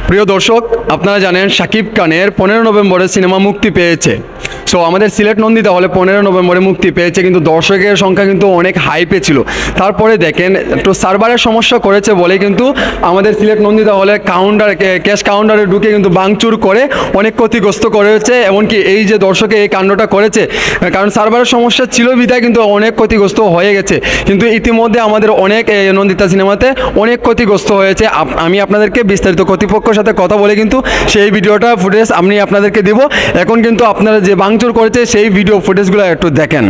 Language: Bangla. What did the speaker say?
প্রিয় দর্শক, আপনারা জানেন শাকিব খানের 15 নভেম্বরে সিনেমা মুক্তি পেয়েছে। সো আমাদের সিলেট নন্দিতা হলে 15 নভেম্বরে মুক্তি পেয়েছে, কিন্তু দর্শকের সংখ্যা কিন্তু অনেক হাইপে ছিল। তারপরে দেখেন একটু সার্ভারের সমস্যা করেছে বলে কিন্তু আমাদের সিলেট নন্দিতা হলে ক্যাশ কাউন্টারে ঢুকে কিন্তু ভাঙচুর করে অনেক ক্ষতিগ্রস্ত করেছে। এমনকি এই যে দর্শকে এই কাণ্ডটা করেছে, কারণ সার্ভারের সমস্যা ছিল বিধায় কিন্তু অনেক ক্ষতিগ্রস্ত হয়ে গেছে। কিন্তু ইতিমধ্যে আমাদের অনেক নন্দিতা সিনেমাতে অনেক ক্ষতিগ্রস্ত হয়েছে। আমি আপনাদেরকে বিস্তারিত কর্তৃপক্ষের সাথে কথা বলে কিন্তু সেই ভিডিওটা ফুটেজ আমি আপনাদেরকে দেব। এখন কিন্তু আপনারা যে ভাঙচুর করেছে সেই ভিডিও ফুটেজগুলো একটু দেখেন।